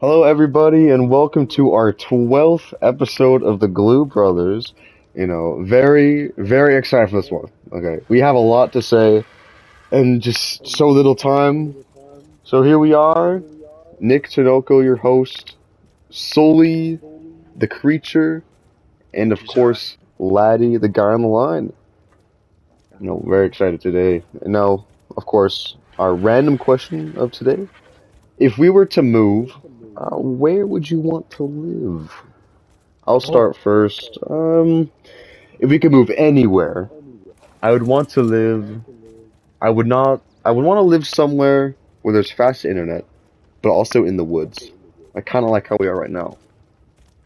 Hello, everybody, and welcome to our 12th episode of the Glue Brothers. Very excited for this one. Okay, we have a lot to say and just so little time. So here we are, Nick Tinoco, your host, Sully, the creature, and of Design. course, Laddie, the guy on the line. Very excited today. And now, of course, our random question of today. If we were to move, where would you want to live? I'll Oh, start first. If we could move anywhere, I would want to live. I would not. I would want to live somewhere where there's fast internet, but also in the woods. I kind of like how we are right now,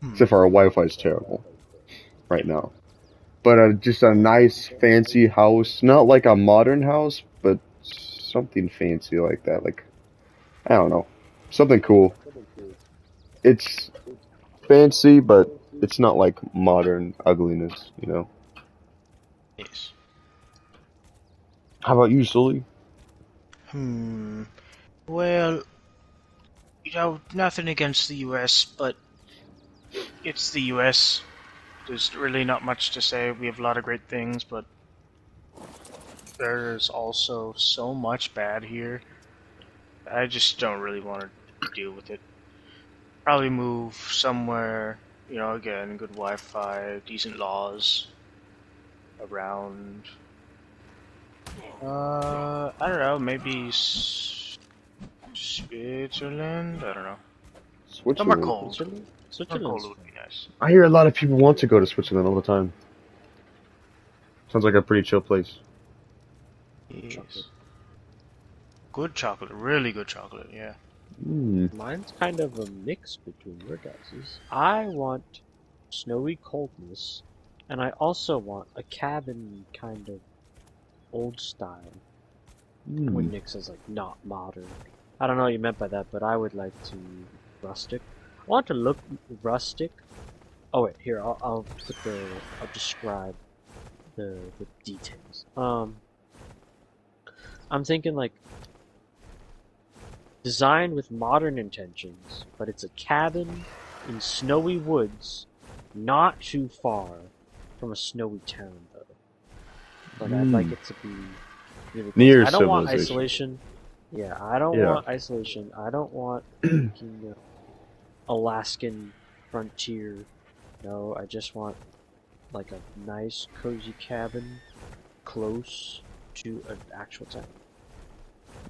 hmm. except for our Wi-Fi is terrible right now. But just a nice, fancy house, not like a modern house, but something fancy like that. Like I don't know, something cool. It's fancy, but it's not like modern ugliness. Yes. How about you, Sully? Hmm. Well, nothing against the U.S., but it's the U.S. There's really not much to say. We have a lot of great things, but there's also so much bad here. I just don't really want to deal with it. Probably move somewhere, again, good Wi-Fi, decent laws around. I don't know, maybe Switzerland? I don't know. Somewhere Switzerland. cold. Switzerland? Somewhere cold Switzerland's would fun. be nice. I hear a lot of people want to go to Switzerland all the time. Sounds like a pretty chill place. Yes. Chocolate. Good chocolate, really good chocolate, yeah. Hmm. Mine's kind of a mix between your guys's. I want snowy coldness, and I also want a cabin kind of old style. Hmm. When Nick says like not modern, I don't know what you meant by that, but I would like to rustic. I want to look rustic. Oh wait, here I'll describe the details. I'm thinking like designed with modern intentions, but it's a cabin in snowy woods, not too far from a snowy town, though. But I'd like Hmm. it to be really close. Near I don't want civilization. isolation. Yeah, I don't Yeah. want isolation. I don't want freaking Alaskan frontier. No, I just want like a nice, cozy cabin close to an actual town.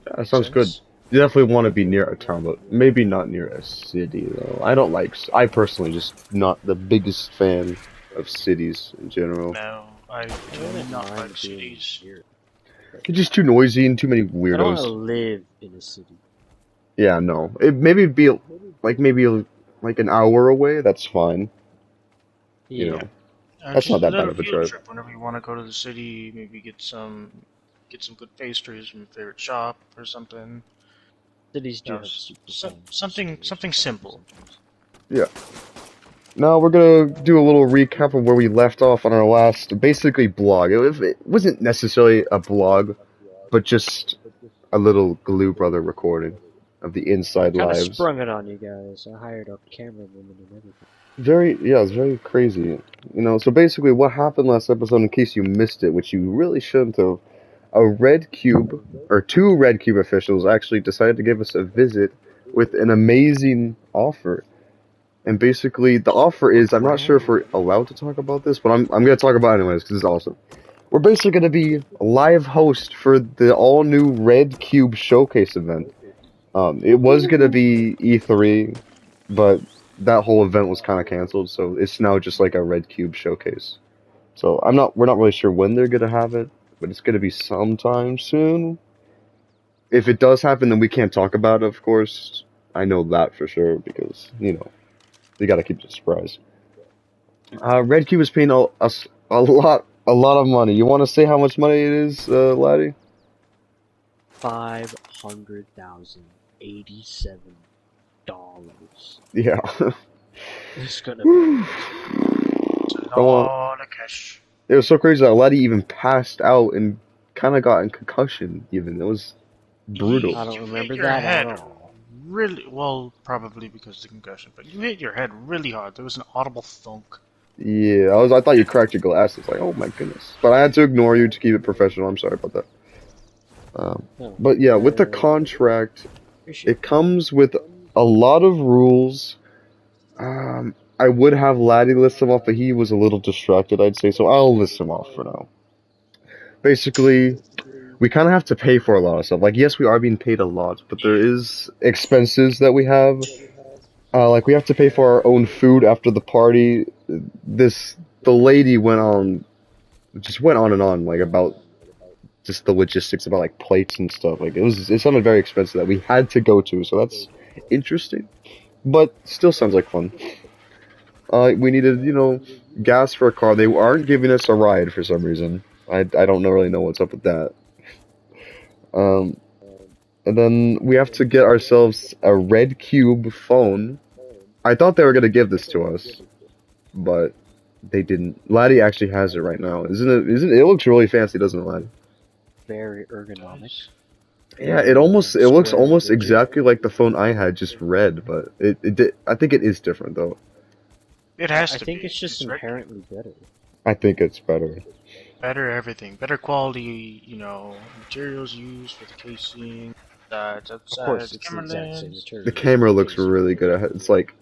That Make sounds good. sense? You definitely want to be near a town, but maybe not near a city, though. I don't like. I personally just not the biggest fan of cities in general. No, I I do wouldn't not mind like being cities. near it, but It's just too noisy and too many I don't want to weirdos. live in a city. Yeah, no. It maybe be like an hour away. That's fine. You Yeah, know, that's not Just a that bad little of a field drive. trip whenever you want to go to the city, maybe get some good pastries from your favorite shop or something. cities do have super fun stores Something and bars simple. sometimes. Yeah. Now we're gonna do a little recap of where we left off on our last, basically, blog. It wasn't necessarily a blog, but just a little Glue Brother recording of the inside Kind of lives. sprung it on you guys. I hired a camerawoman and everything. Yeah, it's very crazy. So basically, what happened last episode, in case you missed it, which you really shouldn't have, a Red Cube, or two Red Cube officials actually decided to give us a visit with an amazing offer. And basically, the offer is, I'm not sure if we're allowed to talk about this, but I'm going to talk about it anyways because it's awesome. We're basically going to be a live host for the all new Red Cube Showcase event. It was going to be E3, but that whole event was kind of canceled, so it's now just like a Red Cube Showcase. So we're not really sure when they're going to have it, but it's going to be sometime soon. If it does happen, then we can't talk about it, of course. I know that for sure because, they got to keep it a surprise. Red Cube is paying us a lot of money. You want to say how much money it is, laddie? 587 dollars. Yeah. It's gonna be Don't crazy. It's a want. lot of cash. It was so crazy that laddie even passed out and kind of got in concussion. Even it was brutal. I Did don't you hit remember your that at head all. really well, probably because of the concussion, but you hit your head really hard. There was an audible thunk. Yeah, I thought you cracked your glasses. Like, oh my goodness. But I had to ignore you to keep it professional. I'm sorry about that. No, But yeah, with the contract, appreciate it comes with a lot of rules. I would have Laddie list them off, but he was a little distracted, I'd say, so I'll list them off for now. Basically, we kind of have to pay for a lot of stuff. Like, yes, we are being paid a lot, but there is expenses that we have. Like, we have to pay for our own food after the party. The lady just went on and on, like, about just the logistics about, like, plates and stuff. Like, it sounded very expensive that we had to go to, so that's interesting. But still sounds like fun. We needed, gas for a car. They aren't giving us a ride for some reason. I don't really know what's up with that. And then we have to get ourselves a red cube phone. I thought they were gonna give this to us, but they didn't. Laddie actually has it right now. It looks really fancy, doesn't it, Laddie? very ergonomic. Yeah, it looks Square almost rigid. exactly like the phone I had, just red, but I think it is different though. It has I to think be. it's just inherently better. I think it's better. better everything, better quality, materials used for the casing. Of course, it's the camera exact same lens. material. The camera looks really good. It's like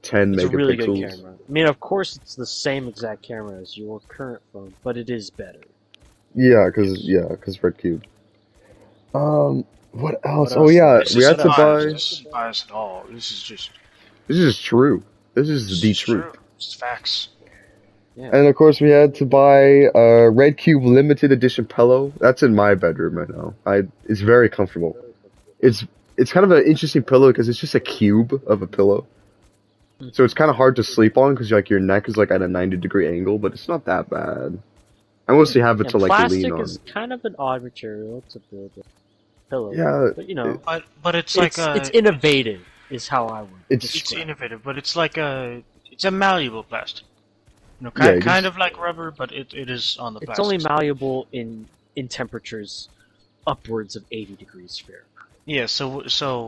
10 It's a really good megapixels. camera. I mean, of course, it's the same exact camera as your current phone, but it is better. Yeah, cause red cube. What else? What Oh else? yeah, This we had isn't to buy. biased at all. This is just This is true. This is the it's truth. true. It's facts. Yeah. And of course, we had to buy a Red Cube limited edition pillow. That's in my bedroom right now. It's very comfortable. It's kind of an interesting pillow because it's just a cube of a pillow. So it's kind of hard to sleep on because your neck is like at a 90-degree angle, but it's not that bad. I mostly have it And to like plastic lean on. is kind of an odd material to build a pillow. Yeah, But But it's like it's innovative, is how I would. It's it's describe it. innovative, but it's like it's a malleable plastic. Yeah, Kind of like rubber, but it is on the It's plastic. only malleable in temperatures upwards of 80 degrees Fahrenheit. Yeah, so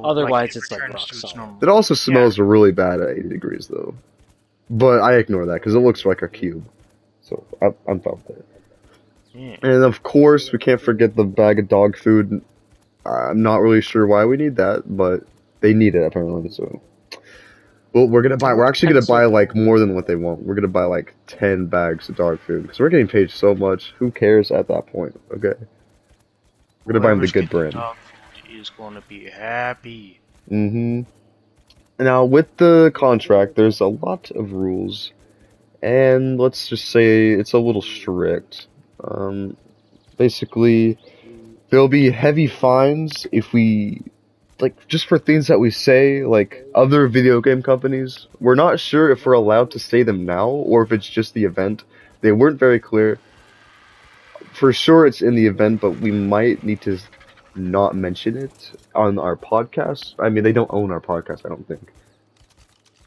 Otherwise, it it's like returns rock to its solid. normal. It also smells really bad at 80 degrees though. But I ignore that because it looks like a cube. So I'm fine with it. Yeah. And of course, we can't forget the bag of dog food. I'm not really sure why we need that, but they need it apparently. So, well, we're actually gonna buy like more than what they want. We're gonna buy like 10 bags of dog food because we're getting paid so much. Who cares at that point? Okay, we're gonna buy them the Whoever's good getting brand. dog food is going to be happy. Mm-hmm. Now, with the contract, there's a lot of rules, and let's just say it's a little strict. Basically, there'll be heavy fines if we, like, just for things that we say, like other video game companies. We're not sure if we're allowed to say them now, or if it's just the event. They weren't very clear. For sure it's in the event, but we might need to not mention it on our podcast. I mean, they don't own our podcast, I don't think.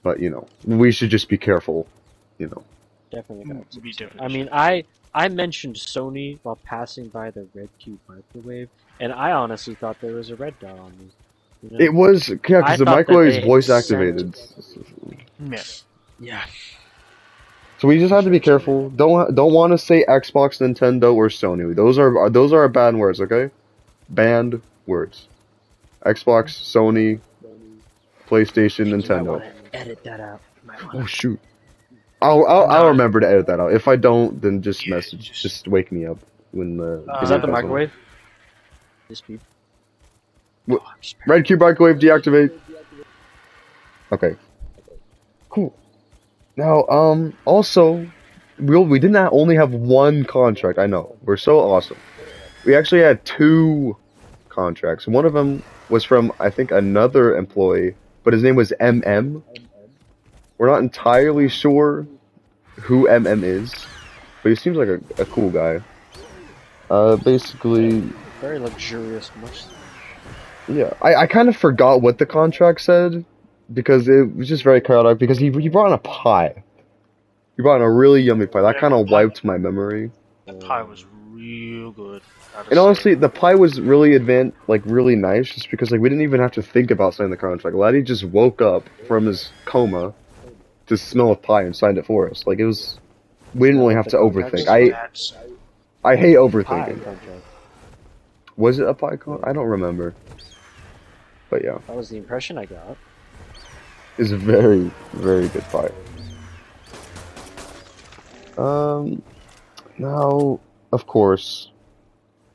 But, we should just be careful, Definitely got to. Be different. I mean, I mentioned Sony while passing by the Red Cube microwave, and I honestly thought there was a red dot on me. It was, yeah, I because the thought that microwave is they voice sent- activated. Yeah. Yeah. So we just have to be careful. Don't want to say Xbox, Nintendo, or Sony. Those are bad words, okay? Banned words. Xbox, Sony, PlayStation, You might Nintendo. want to edit that out. You might wanna- Oh shoot. I'll remember to edit that out. If I don't, then just wake me up when the. Is that the video comes on. microwave? This beep. What- Oh, I'm just Red Cube microwave deactivate. Okay. Cool. Now, also, we did not only have one contract. I know we're so awesome. We actually had two contracts. One of them was from I think another employee, but his name was MM. We're not entirely sure who MM is, but he seems like a cool guy. Basically, very luxurious mustache. yeah. I kind of forgot what the contract said because it was just very chaotic. Because he brought in a pie. He brought in a really yummy pie. That kind of wiped my memory. That pie was real good. gotta And honestly, say. the pie was really really nice, just because like we didn't even have to think about signing the contract. Laddie just woke up from his coma to smell a pie and signed it for us. Like it was, we didn't Smell really of have the to contract. overthink. It's bad. I hate Pie overthinking. contract. Was it a pie con? I don't remember. But yeah, That was the impression I got. it's a very good pie. Now, of course,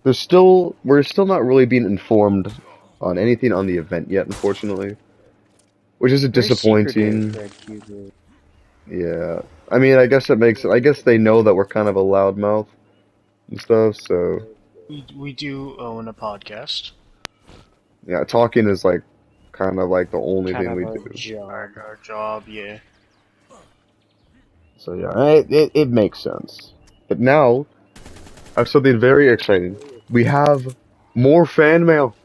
we're still not really being informed on anything on the event yet, unfortunately, which is a Very disappointing. secretive, Red Cube. Yeah, I mean, I guess it makes. I guess they know that we're kind of a loudmouth and stuff. So We do own a podcast. yeah, talking is like kind of like the only Kind thing of we a do. job. Our job, yeah. So yeah, it makes sense. But now, I have something very exciting. We have more fan mail.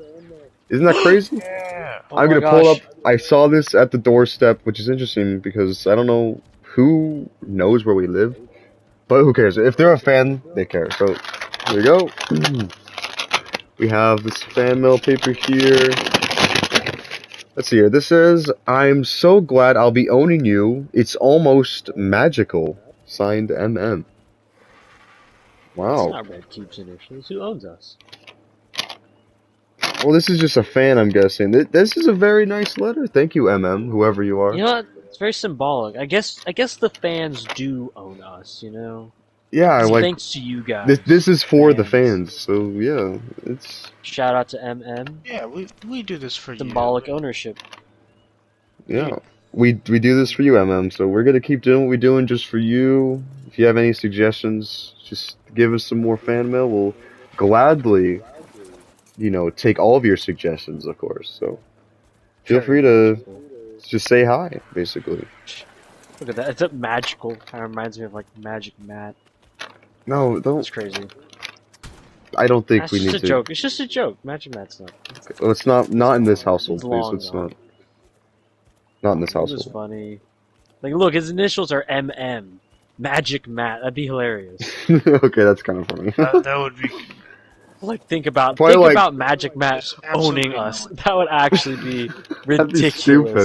Isn't that crazy? Yeah. Oh I'm my gonna pull up. gosh. I saw this at the doorstep, which is interesting because I don't know who knows where we live, but who cares? If they're a fan, they care. So here we go. We have this fan mail paper here. Let's see here. This says, "I'm so glad I'll be owning you. It's almost magical." Signed, MM. It's Wow. not Red Cube's initials. Who owns us? Well, this is just a fan, I'm guessing. This is a very nice letter. Thank you, MM, whoever you are. You know what? It's very symbolic. I guess the fans do own us, you know? Yeah, It's like, thanks to you guys. this is for the fans. fans, so yeah, it's, Shout out to MM. Yeah, we do this for Symbolic you. ownership. yeah. We do this for you, MM, so we're gonna keep doing what we're doing just for you. If you have any suggestions, just give us some more fan mail. We'll gladly, take all of your suggestions, of course, so feel free to just say hi, basically. Look at that. It's a magical. Kind of reminds me of like Magic Matt. No, That's don't, crazy. I don't think That's we just need a to. joke. It's just a joke. Magic Matt's not. Well, it's not in this household, It's please. long It's gone. not in this It was household. funny. Like, look, his initials are MM. Magic Matt. That'd be hilarious. Okay, that's kind of funny. That would be Like, think about Probably like- Magic Matt There's absolutely owning us. no way. That would actually be That'd be ridiculous.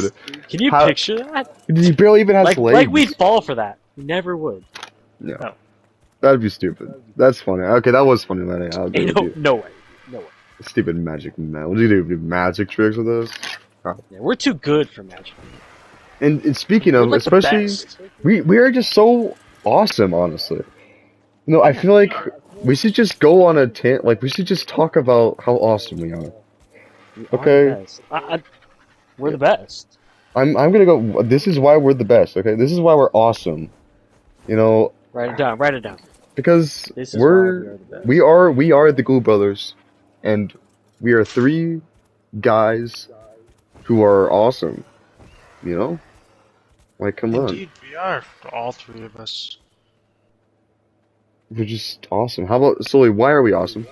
stupid. Can you How- picture that? He barely even has legs. Like we'd fall for that. We never would. No. No. That'd be stupid. That's funny. Okay, that was funny, Lenny. I'll agree Ain't with you. no way. No way. Stupid magic man. What do you do magic tricks with us? Yeah, we're too good for Magic. And speaking We're of, like the especially, best. we are just so awesome, honestly. I feel like we should just go on a we should just talk about how awesome we are. We Okay. are the best. We're the best. I'm gonna go. This is why we're the best. Okay, this is why we're awesome. Write it down. Write it down. Because This is why we are the best. we are the Glue Brothers, and we are three guys who are awesome. Like, come on, Indeed, we are. All three of us. we're just awesome. How about Sully? Why are we awesome?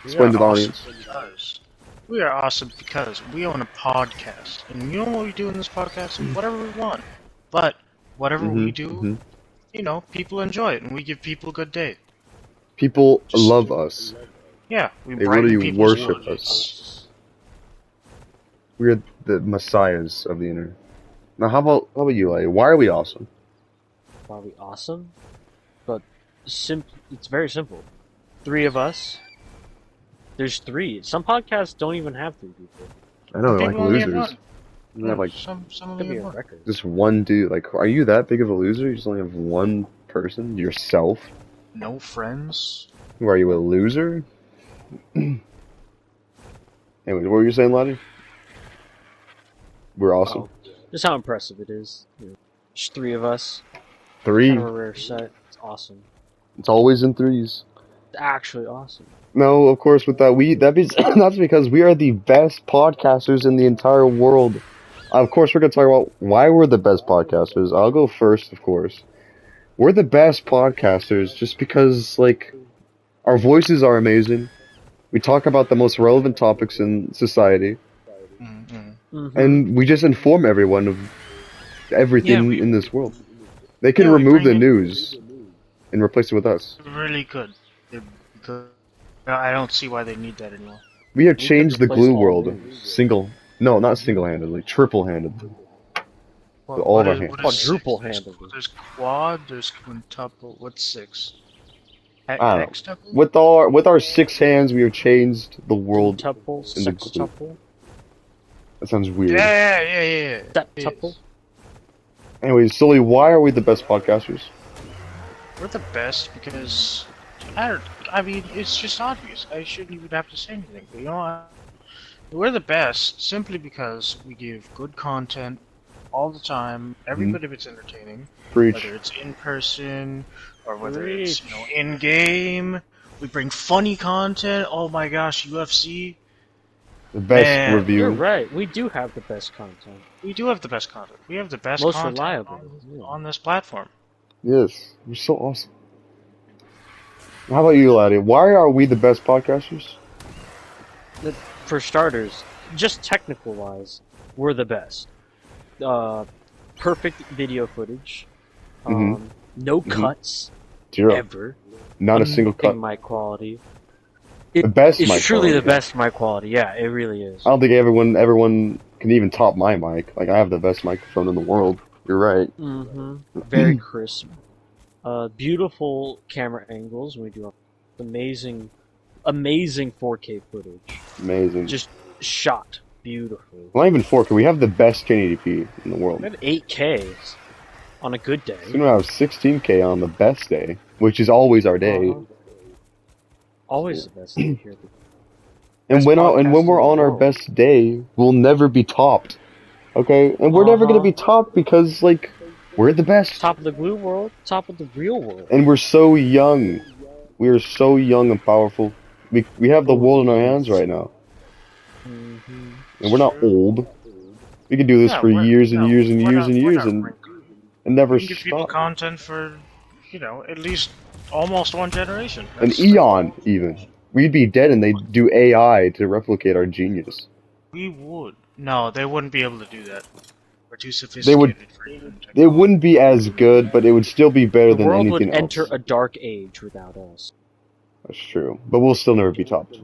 We Explain are to the awesome audience. because we are awesome because we own a podcast. And you know what we do in this podcast? Whatever we want. But whatever we do, people enjoy it and we give people a good day. People Just- love us. Yeah, we They brighten literally people's worship lives. us. We're the messiahs of the internet. Now, how about you, Lai? Why are we awesome? Why are we awesome? But it's very simple. Three of us. There's three. Some podcasts don't even have three people. I know, they're like People only have losers. one. You have like some Could only be have a one. record. just one dude. Like, are you that big of a loser? You just only have one person, yourself. No friends. Who are you, a loser? Anyway, what were you saying, Lottie? We're awesome. Oh, just how impressive it is. Just three of us. Three. Kind of a rare sight. It's awesome. It's always in threes. It's actually awesome. No, of course, with that that's because we are the best podcasters in the entire world. Of course, we're gonna talk about why we're the best podcasters. I'll go first, of course. We're the best podcasters just because, like, our voices are amazing. We talk about the most relevant topics in society, Mhm. and we just inform everyone of everything Yeah, in this world. They can Yeah, we remove bring the in- news and replace it with us. Really good. They're good. No, I don't see why they need that anymore. We have We could changed the replace glue all world rooms. no, not single-handedly, triple-handedly. With all of our hands. What is six? Quadruple-handedly. There's quad. There's quintuple. What's six? I don't know. Hextuple. With our 6 hands, we have changed the world Quintuple, in the glue. sextuple, That sounds weird. Yeah. septuple. Anyways, Sully, why are we the best podcasters? We're the best because I mean, it's just obvious. I shouldn't even have to say anything. But you know what? We're the best simply because we give good content all the time. Every bit of it's entertaining. Preach. Whether it's in person or whether it's in game. We bring funny content. Oh my gosh, UFC. The best Man, review. You're right. We do have the best content. We do have the best content. We have the best Most content reliable. on this platform. Yes, you're so awesome. How about you, Laddie? Why are we the best podcasters? For starters, just technical wise, we're the best. Perfect video footage. No cuts. Zero. Ever. Not a single cut. Mic quality. The best It's mic truly quality. the best mic quality. Yeah, it really is. I don't think everyone can even top my mic. Like, I have the best microphone in the world. You're right. Very crisp. Beautiful camera angles. We do have amazing 4K footage. Amazing. Just shot beautifully. Not even 4K. We have the best 1080p in the world. We have 8K on a good day. We're gonna have 16K on the best day, which is always our day. Always the best day here. And when we're on our best day, we'll never be topped. Okay? And we're never gonna be topped because, like, we're the best. Top of the glue world, top of the real world. And we're so young. We are so young and powerful. We have the world in our hands right now. And we're not old. We can do this for years and years and years and years and never We can give people stop. content for, at least almost one generation. An eon, even. We'd be dead and they'd do AI to replicate our genius. We would. No, they wouldn't be able to do that. We're too sophisticated for even It wouldn't be as good, but it would still be better The than world anything would else. enter a dark age without us. That's true. But we'll still never be topped.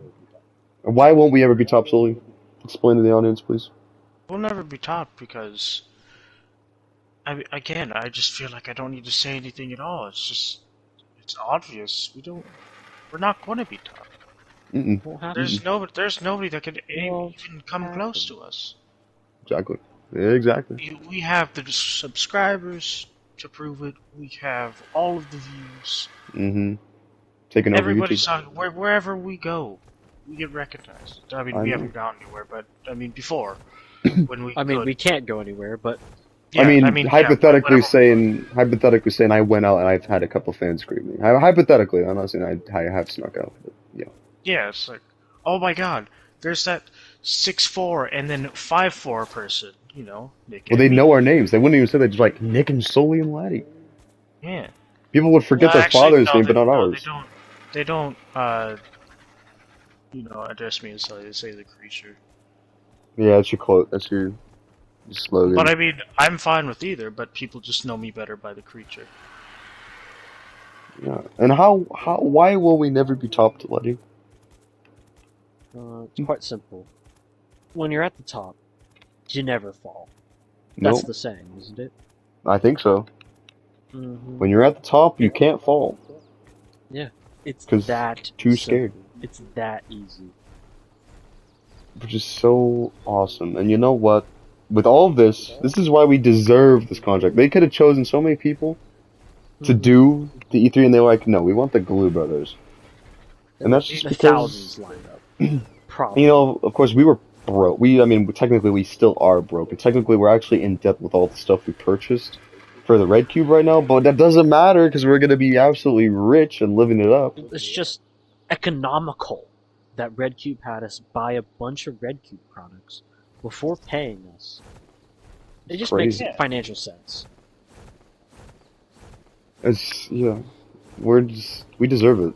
And why won't we ever be topped, Sully? Explain to the audience, please. We'll never be topped because, I just feel like I don't need to say anything at all. It's obvious. We're not going to be topped. Won't happen. There's nobody that could even come close to us. Exactly. Yeah, exactly. We have the subscribers to prove it. We have all of the views. Taking over Everybody's YouTube. talking. Wherever we go, we get recognized. I mean, we haven't gone anywhere, but before when we. We can't go anywhere, but Yeah, hypothetically saying, I went out and I've had a couple fans scream me. Hypothetically, I'm not saying I have snuck out. But yeah. Yeah, it's like, oh my God, there's that 6'4" and then 5'4" person. Nick. Well, they know our names. They wouldn't even say that. Just like Nick and Sully and Laddie. Yeah. People would forget their father's name, but not ours. They don't. Address me as Sully. They say the creature. Yeah, that's your quote. That's your slogan. But I mean, I'm fine with either. But people just know me better by the creature. Yeah. And why will we never be topped, Laddie? it's quite simple. When you're at the top, you never fall. Nope. That's the saying, isn't it? I think so. When you're at the top, you can't fall. Yeah, it's 'Cause that too simple. scared. It's that easy. Which is so awesome. And you know what? With all of this is why we deserve this contract. They could have chosen so many people to do the E3, and they were like, no, we want the GlueBrothers. And that's just The because, thousands lined up. Probably. of course, we were broke. Technically, we still are broke. And technically, we're actually in debt with all the stuff we purchased for the Red Cube right now. But that doesn't matter because we're going to be absolutely rich and living it up. It's just economical that Red Cube had us buy a bunch of Red Cube products before paying us. It just makes financial sense. We deserve it.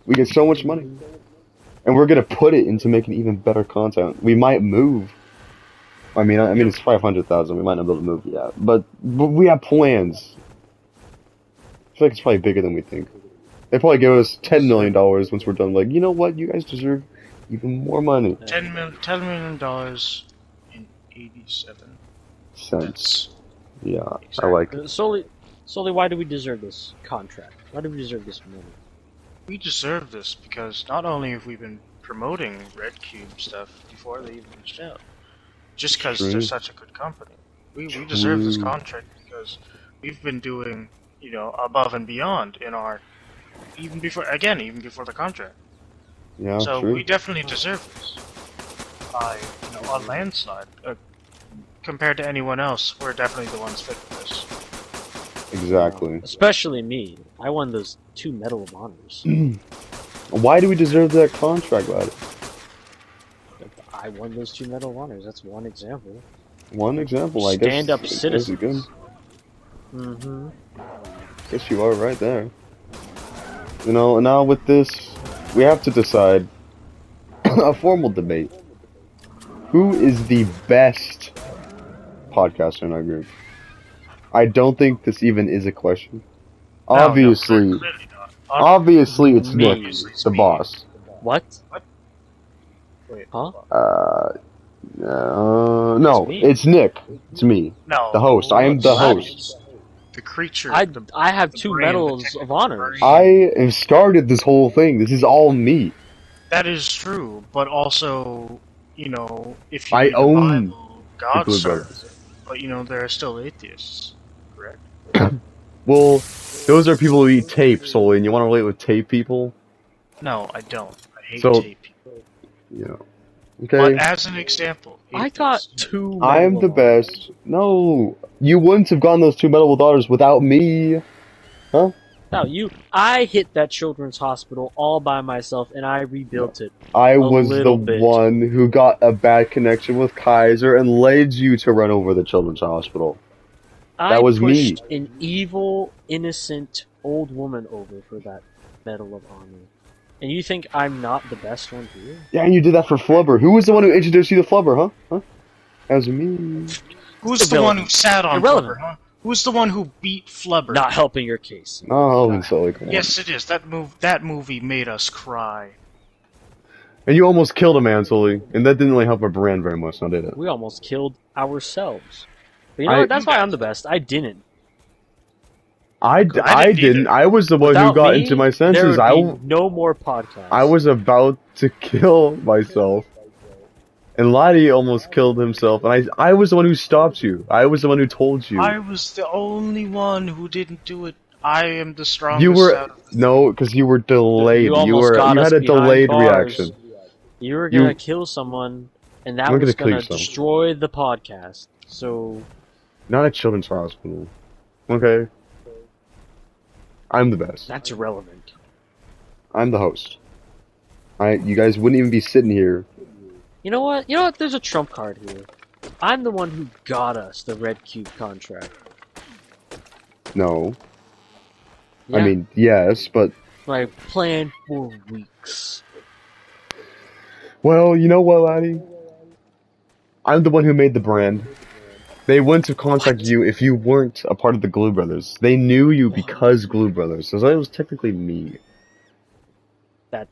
We get so much money. And we're gonna put it into making even better content. We might move. I mean, it's 500,000. We might not be able to move yet, but we have plans. I feel like it's probably bigger than we think. They probably give us $10 million once we're done. Like, you know what? You guys deserve even more money. $10 million in 87 Cents. cents. Yeah, I Exactly. like it. Solely, why do we deserve this contract? Why do we deserve this money? We deserve this because not only have we been promoting Red Cube stuff before they even reached out, just because True. they're such a good company. We deserve this True. contract because we've been doing, above and beyond in our, even before the contract. Yeah, So true. we definitely deserve this by, a landslide. Compared to anyone else, we're definitely the ones fit for this. Exactly. Especially me. I won those 2 Medal of Honors. Why do we deserve that contract, lad? I won those 2 Medal of Honors. That's one example. One example, I guess. Stand-up citizens. Good. Mm-hmm. Guess you are right there. Now with this, we have to decide a formal debate. Who is the best podcaster in our group? I don't think this even is a question. Obviously, No, clearly not. obviously it's Me. Nick, the boss. What? Wait, Huh? No, me. it's Nick. It's me, no, the host. I am the What? host. The creature. I have the 2 brain, Medals the of Honors. I have started this whole thing. This is all me. That is true, but also, if you I read the own Bible, God GlueBrothers. serves it. But there are still atheists, correct? Well, those are people who eat tape, Sully, and you want to relate with tape people? No, I don't. I hate So- tape people. Yeah. But Okay. as an example, I got atheists. 2 Medal I'm of the Honors. best. No, you wouldn't have gotten those 2 Medal of Honors without me. Now I hit that children's hospital all by myself, and I rebuilt it. I was the little bit. one who got a bad connection with Kaiser and led you to run over the children's hospital. I was me. pushed an evil, innocent old woman over for that Medal of Honor. And you think I'm not the best one here? Yeah, and you did that for Flubber. Who was the one who introduced you to Flubber, huh? That was me. Who's the one who sat on Irrelevant. Flubber, huh? Who's the one who beat Flubber? Not helping your case. Oh, and Sully, come on. Yes, it is. That movie made us cry. And you almost killed a man, Sully, and that didn't really help our brand very much, now did it? We almost killed ourselves. But you know what? That's why I'm the best. I didn't. I didn't. I was the one who Without got me, into my There senses. would be no more podcasts. I was about to kill myself. And Lottie almost killed himself, and I was the one who stopped you. I was the one who told you. I was the only one who didn't do it. I am the strongest. You were out of the no, because you were delayed. You almost got us had a behind delayed bars. reaction. You were gonna You- kill someone, and that I'm was gonna kill gonna you, son. destroy the podcast. So Not a children's hospital. Okay. I'm the best. that's irrelevant. I'm the host. You guys wouldn't even be sitting here. You know what? There's a trump card here. I'm the one who got us the Red Cube contract. No. Yeah, I mean, yes, but I planned for weeks. well, you know what, Lottie? I'm the one who made the brand. They wouldn't have contacted you if you weren't a part of the GlueBrothers. They knew you because GlueBrothers, so that was technically me. That-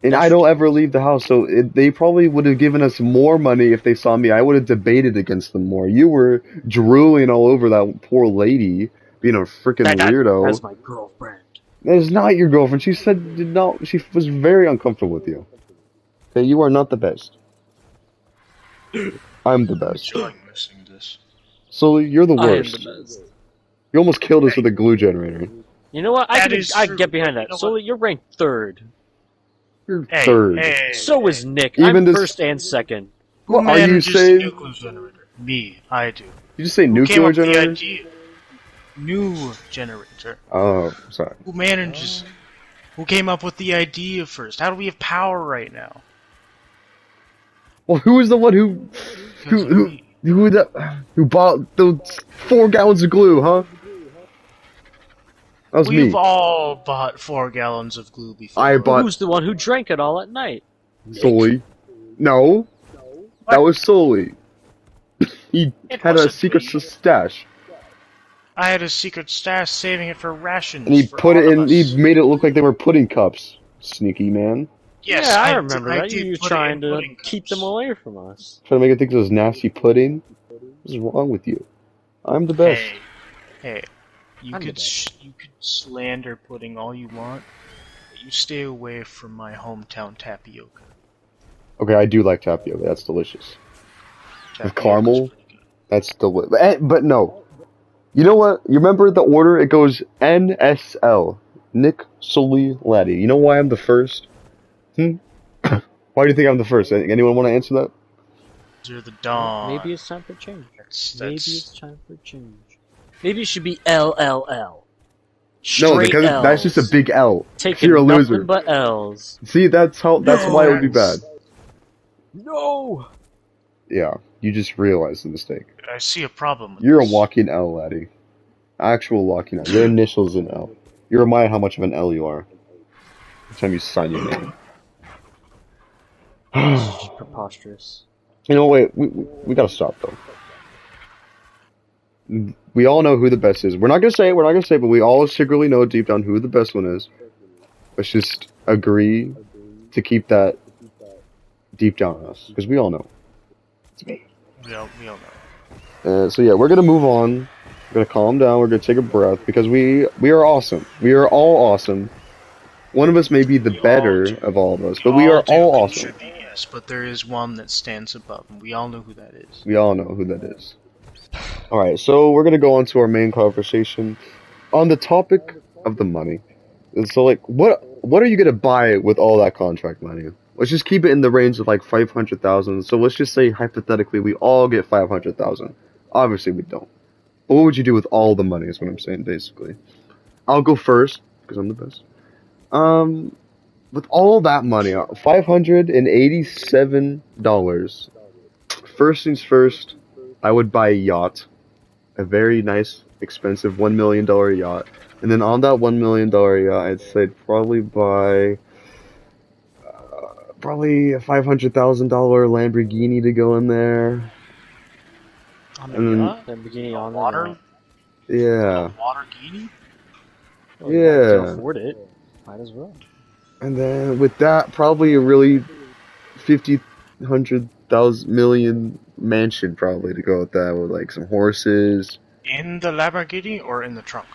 And I don't ever leave the house, so they probably would have given us more money if they saw me. I would have debated against them more. You were drooling all over that poor lady, being a freaking weirdo. That's my girlfriend. That is not your girlfriend. She said no. She was very uncomfortable with you. Okay, you are not the best. I'm the best. enjoying missing this. So you're the I am worst. the best. You almost killed us with a glue generator. You know what? I That can is I true. get behind that. You know So what? you're ranked 3rd. You're Hey, third. hey, So is Nick. Even I'm this- 1st and 2nd. Who What are you manages saying? the nuclear generator? Me, I do. You just say Who came nuclear up with the generator? idea? New generator. Oh, sorry. Who manages? Who came up with the idea first? How do we have power right now? Well, who was the one who Because of who me. who bought those 4 gallons of glue, huh? That was We've me. all bought 4 gallons of glue before. I bought Who's the one who drank it all at night? solely. No, that was solely. He It had a wasn't secret me. stash. I had a secret stash saving it for rations. And he for put all it of in. He us. made it look like they were pudding cups. Sneaky man. Yes, yeah, I I remember that. did You were put it in trying to pudding keep cups. them away from us. Trying to make it think it was nasty pudding. What is wrong with you? I'm the best. Hey, you I'm the could best. you could slander pudding all you want, but you stay away from my hometown tapioca. Okay, I do like tapioca. That's delicious. With Tapioca's caramel, pretty good. that's delicious. But no. You know what? You remember the order? It goes NSL. Nick Sully Laddie. You know why I'm the first? Why do you think I'm the first? Anyone want to answer that? You're the dawn. Maybe it's time for change. Maybe That's it's time for change. Maybe it should be LLL. No, Straight because L's. that's just a big L. Taking You're a nothing loser. but L's. See, that's why it would be bad. No! Yeah, you just realized the mistake. I see a problem with You're a this. walking L, laddie. Actual walking L. Your initials in L. You're reminded how much of an L you are. Every time you sign your name. It's preposterous. You know, wait, we gotta stop though. We all know who the best is. We're not gonna say it, but we all secretly know deep down who the best one is. Let's just agree to keep that deep down in us, because we all know. It's me. We all know. So yeah, we're gonna move on. We're gonna calm down. We're gonna take a breath, because we are awesome. We are all awesome. One of us may be the We all better do. of all of us, but we are do all awesome. contribute, yes, but there is one that stands above, and we all know who that is. We all know who that is. Alright, so we're gonna go on to our main conversation on the topic of the money. So like, what are you gonna buy with all that contract money? Let's just keep it in the range of like 500,000. So let's just say hypothetically we all get 500,000. Obviously we don't. But what would you do with all the money is what I'm saying basically. I'll go first, because I'm the best. With all that money, $587. First things first, I would buy a yacht. A very nice, expensive $1 million yacht. And then on that $1 million yacht, I'd say probably buy probably a $500,000 Lamborghini to go in there. On the And then- yacht? Lamborghini on the Water? yacht. Yeah. Waterghini? Well, yeah. If you Yeah. can afford it, might as well. And then with that, probably a really 50, 100,000 million mansion probably to go with that, with like some horses. In the Lamborghini or in the trunk?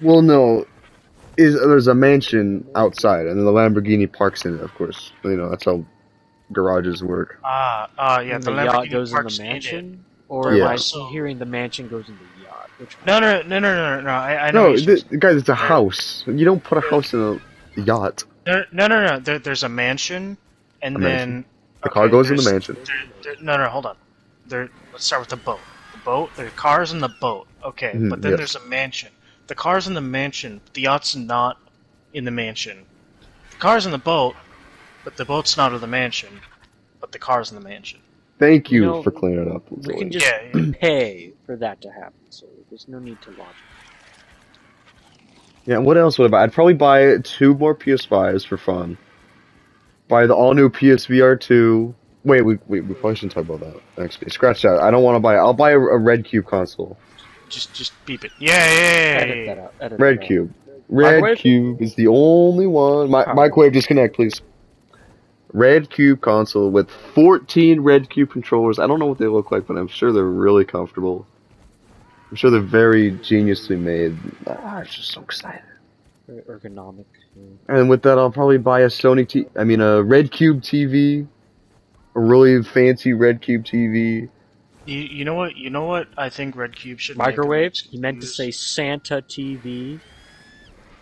Well, no, there's a mansion outside, and then the Lamborghini parks in it. Of course, you know that's how garages work. Yeah, And the the yacht Lamborghini goes in parks the in it. mansion? Or Yeah. am I hearing the mansion goes in the yacht? Which one? No. I know. No, what you're saying. guys, it's a house. You don't put a house in a yacht. No. There's a mansion, and A then mansion. The car goes in the mansion. No, hold on. Let's start with the boat. The car's in the boat. Okay, Mhm, but then yes. there's a mansion. The car's in the mansion. But the yacht's not in the mansion. The car's in the boat, but the boat's not in the mansion. But the car's in the mansion. Thank you You know, for clearing it up. We Zoe. can just Yeah. pay for that to happen, so there's no need to watch. Yeah, what else would I buy? I'd probably buy 2 more PS5s for fun. Buy the all-new PSVR 2. Wait, we probably shouldn't talk about that. Actually, scratch that. I don't want to buy it. I'll buy a Red Cube console. Just beep it. Yay! Edit that out. Edit Red that out. Cube. Red Microwave? Cube is the only one. Microwave, disconnect, please. Red Cube console with 14 Red Cube controllers. I don't know what they look like, but I'm sure they're really comfortable. I'm sure they're very geniusly made. I'm just so excited. Very ergonomic. Yeah. And with that, I'll probably buy a a Red Cube TV. A really fancy Red Cube TV. You know what? You know what? I think Red Cube should make Microwave? a- You meant to say Santa TV.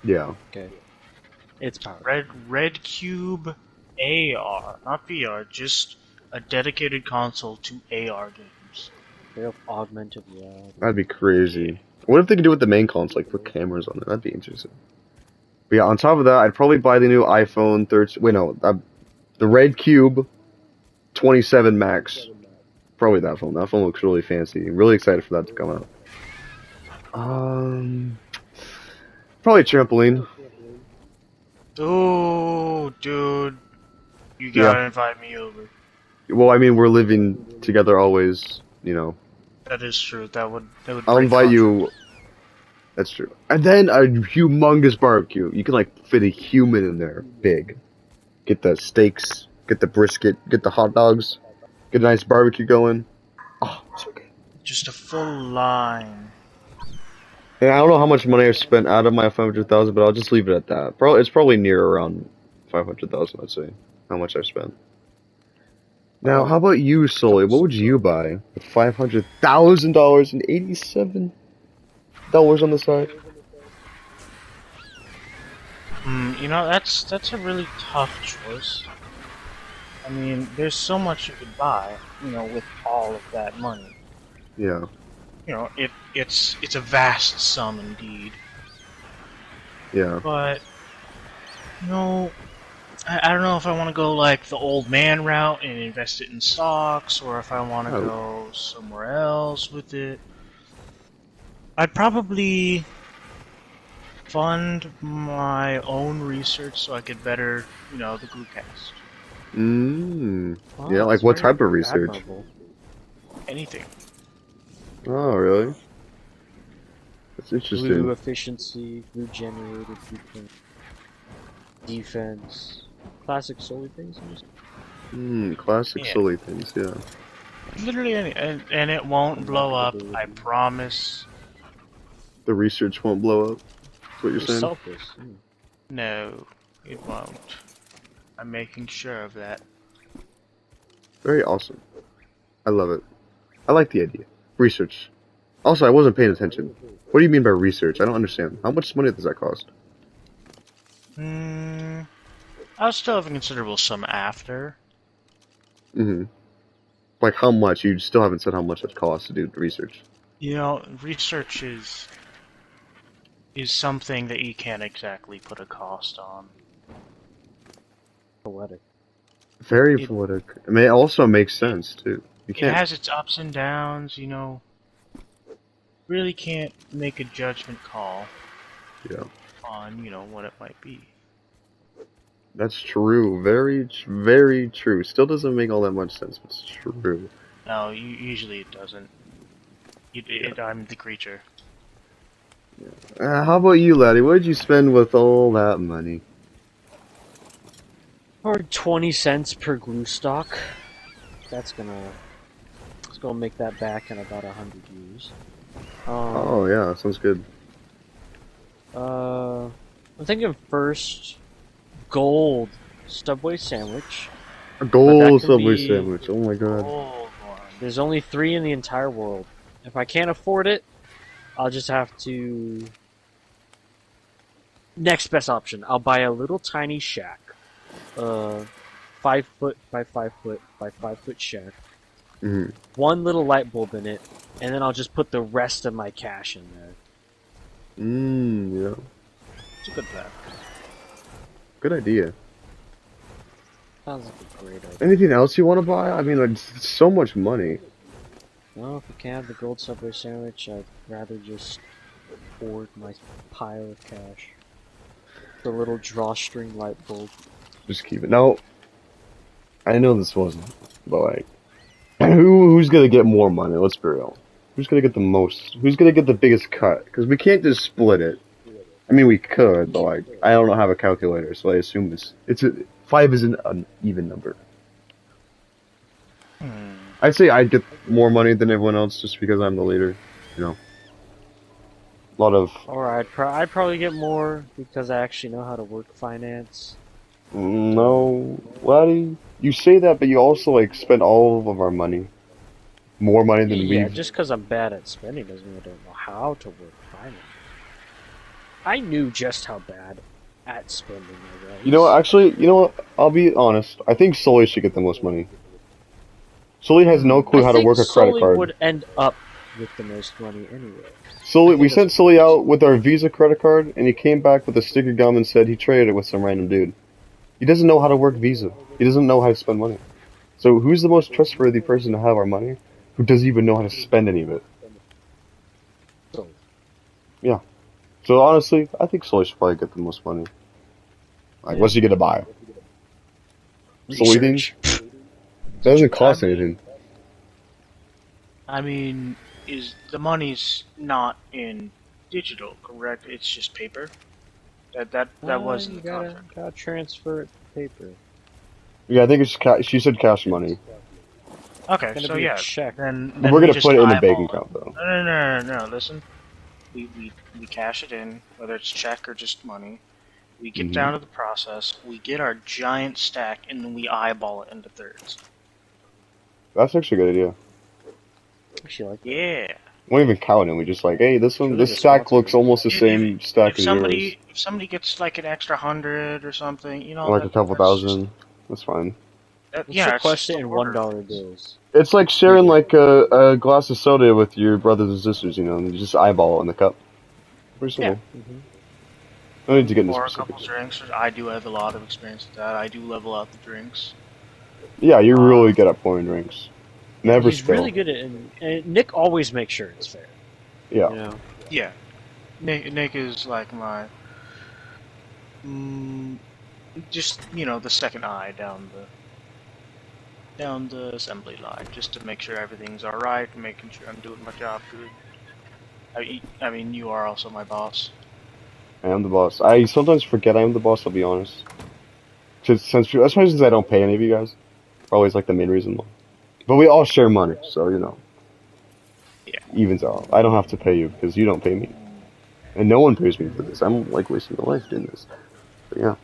Yeah. Okay. It's powered. Red Cube AR, not VR, just a dedicated console to AR games. They have augmented reality. That'd be crazy. What if they could do it with the main console, like put cameras on it? That'd be interesting. But yeah, on top of that, I'd probably buy the new iPhone 13. Wait, no, the Red Cube 27 Max. Probably that phone. That phone looks really fancy. Really excited for that to come out. Probably a trampoline. Oh, dude, you gotta invite me over. Well, I mean, we're living together always. You know, That is true. That would. I'll break invite you. contract. That's true. And then a humongous barbecue. You can like fit a human in there, big. Get the steaks, get the brisket, get the hot dogs, get a nice barbecue going. Oh, so good. Just a full line. And I don't know how much money I've spent out of my 500,000, but I'll just leave it at that. It's probably near around 500,000, I'd say. How much I've spent. Now, how about you, Sully? What would you buy with $500,000 and $87 on the side? You know, that's a really tough choice. I mean, there's so much you could buy, you know, with all of that money. Yeah. You know, it's a vast sum indeed. Yeah. But you know, I don't know if I want to go like the old man route and invest it in stocks, or if I want to go somewhere else with it. I'd probably fund my own research so I could better, you know, the GlueCast. Oh, Yeah, like what type of research? admirable. Anything. Oh, really? That's Glue interesting. efficiency, glue generated, glue defense, classic Sully things. Classic Yeah. Sully things, yeah. Literally any, and it won't blow up. I promise. The research won't blow up. That's what you're It's saying? selfish. No, it won't. I'm making sure of that. Very awesome. I love it. I like the idea. Research. Also, I wasn't paying attention. What do you mean by research? I don't understand. How much money does that cost? I'll still have a considerable sum after. Like how much? You still haven't said how much it costs to do research. You know, research is something that you can't exactly put a cost on. Poetic. Very poetic. I mean, it also makes sense, too. You It can't... has its ups and downs, you know. Really can't make a judgment call Yeah. on, you know, what it might be. That's true. Very, very true. Still doesn't make all that much sense, but it's true. No, usually it doesn't. I'm the creature. How about you, laddie? What did you spend with all that money? Or 20 cents per glue stock. It's gonna make that back in about 100 years. Oh, yeah. Sounds good. I'm thinking first gold Subway sandwich. A gold Subway be sandwich. Oh my god. Gold one. There's only 3 in the entire world. If I can't afford it, I'll just have to... Next best option. I'll buy a little tiny shack. 5 foot by 5 foot by 5 foot shack. One little light bulb in it, and then I'll just put the rest of my cash in there. Yeah. It's a good plan. Good idea. Sounds like a great idea. Anything else you want to buy? I mean, like, it's so much money. Well, if you can't have the gold Subway sandwich, I'd rather just hoard my pile of cash. The little drawstring light bulb. Just keep it. No. I know this wasn't, but like, who's gonna get more money? Let's be real. Who's gonna get the most? Who's gonna get the biggest cut? Because we can't just split it. I mean, we could, but like, I don't have a calculator, so I assume it's 5 isn't an even number. I'd say I'd get more money than everyone else just because I'm the leader. You know, a lot of. Or I'd probably get more because I actually know how to work finance. No, laddie. You say that, but you also like spend all of our money. More money than we. Yeah, just because I'm bad at spending doesn't mean I don't know how to work finance. I knew just how bad at spending I was. You know what? Actually, you know what? I'll be honest. I think Sully should get the most money. Sully has no clue how to work a credit Sully card. would end up with the most money anyway. Sully, we sent Sully out with our Visa credit card, and he came back with a stick of gum and said he traded it with some random dude. He doesn't know how to work Visa. He doesn't know how to spend money. So who's the most trustworthy person to have our money? Who doesn't even know how to spend any of it? Sully. Yeah. So honestly, I think Sully should probably get the most money. Like, what's he gonna buy? Sully things? That doesn't cost anything. I mean, the money's not in digital, correct? It's just paper. That was in You the contract. gotta transfer it to paper. Yeah, I think it's she said cash money. Okay, It's gonna so be yeah, a check. then We're we gonna just put it in a bank eyeball account it. though. No. Listen, we cash it in, whether it's check or just money. We get Mhm. down to the process. We get our giant stack, and then we eyeball it into thirds. That's actually a good idea. Actually, like that. Yeah. We won't even count it. We just like, hey, this one, Really this stack looks responsible. almost the same stack as yours. If somebody gets like an extra 100 or something, you know, Or like a couple that's just thousand. That's fine. Let's yeah, it's request just it the in order of $1 things. bills. It's like sharing like a glass of soda with your brothers and sisters, you know, and you just eyeball it in the cup. Pretty simple. Mm-hmm. No need to get into Or a couple specifics. drinks. I do have a lot of experience with that. I do level out the drinks. Yeah, you're really good at pouring drinks. Never He's spill. really good at, and Nick always makes sure it's fair. Yeah. You know? Yeah, Nick is like my, just the second eye down the assembly line, just to make sure everything's all right, making sure I'm doing my job good. I mean, you are also my boss. I am the boss. I sometimes forget I am the boss, I'll be honest. Especially since I don't pay any of you guys. Always like the main reason. But we all share money, so you know. Yeah. Evens out. I don't have to pay you because you don't pay me. And no one pays me for this. I'm like wasting my life doing this. But yeah.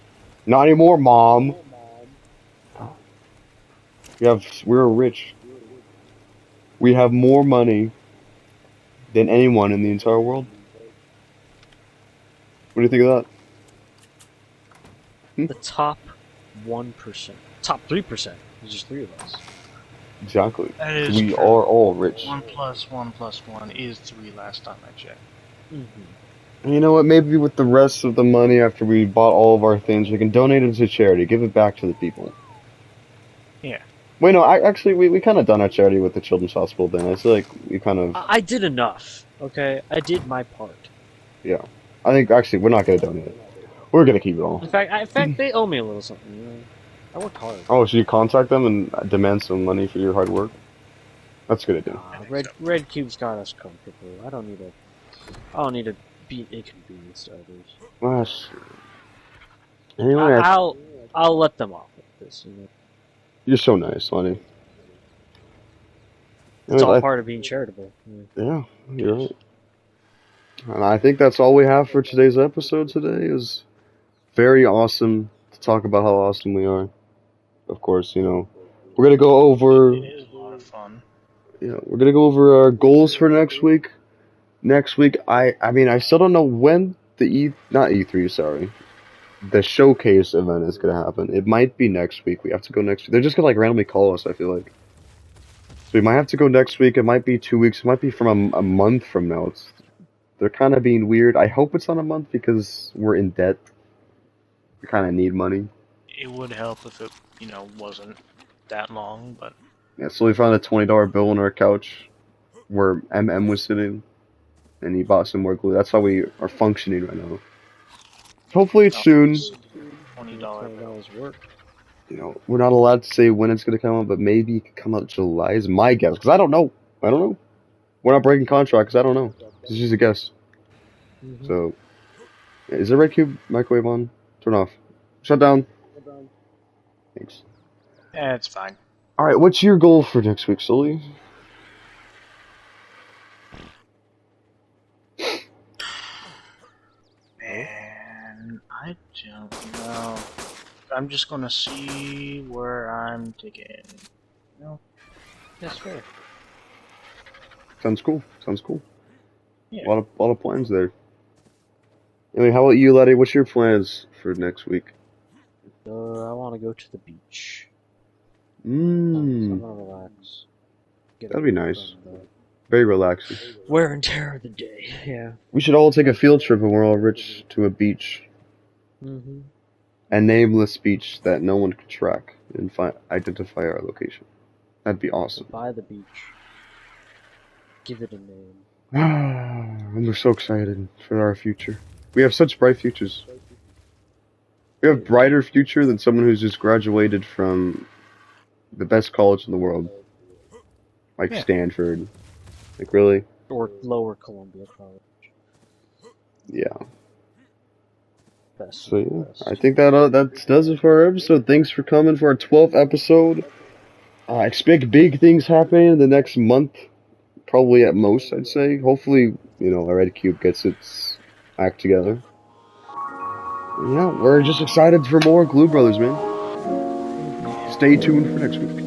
Not anymore, Mom. We're rich. We have more money than anyone in the entire world. What do you think of that? The top 1%. Top 3%. There's just 3 of us. Exactly. That is We true. are all rich. 1 plus 1 plus 1 is 3 last time I checked. Mm-hmm. And you know what? Maybe with the rest of the money after we bought all of our things, we can donate it to charity. Give it back to the people. Yeah. Wait, no. We kind of done our charity with the Children's Hospital then. I feel like we kind of... I did enough. Okay? I did my part. Yeah. I think, actually, we're not going to donate it. We're going to keep it all. In fact, they owe me a little something. You know? I worked hard. Oh, should you contact them and demand some money for your hard work? That's a good idea. Red Cube's got us comfortable. I don't need to be inconvenienced to others. Ah, shit. Anyway, I'll let them off with this. You know? you're so nice, Lenny. It's all part of being charitable. Yeah, you're right. And I think that's all we have for today's episode today. It was very awesome to talk about how awesome we are. Of course, you know, we're going to go over... It is a lot of fun. Yeah, we're going to go over our goals for next week. Next week, I mean, I still don't know when not E3, sorry. The showcase event is going to happen. It might be next week. We have to go next week. They're just going to like randomly call us, I feel like. So we might have to go next week. It might be 2 weeks. It might be from a month from now. They're kind of being weird. I hope it's not a month because we're in debt. We kind of need money. It would help if it, wasn't that long, but... Yeah, so we found a $20 bill on our couch where MM was sitting, and he bought some more glue. That's how we are functioning right now. Hopefully it's soon. $20 work. You know, we're not allowed to say when it's going to come out, but maybe it could come out July is my guess, because I don't know. We're not breaking contracts. I don't know. This is just a guess. Mm-hmm. So, is the Red Cube microwave on? Turn off. Shut down. Thanks. Yeah, it's fine. Alright, what's your goal for next week, Sully? Man, I don't know. I'm just gonna see where I'm taking. That's fair. Sounds cool. Yeah. A lot of plans there. Anyway, how about you, Letty? What's your plans for next week? I want to go to the beach. I Mmm. want to relax. That'd be nice. Very relaxing. Wear and tear of the day. Yeah. We should all take a field trip when we're all rich to a beach. Mm-hmm. A nameless beach that no one can track and identify our location. That'd be awesome. Buy the beach. Give it a name. And we're so excited for our future. We have such bright futures. We have brighter future than someone who's just graduated from the best college in the world. Like Stanford. Like, really? Or Lower Columbia College. Yeah. Best So of the yeah, I best. think that does it for our episode. Thanks for coming for our 12th episode. Expect big things happening in the next month, probably at most, I'd say. Hopefully, our Red Cube gets its act together. Yeah, we're just excited for more Glue Brothers, man. Stay tuned for next week.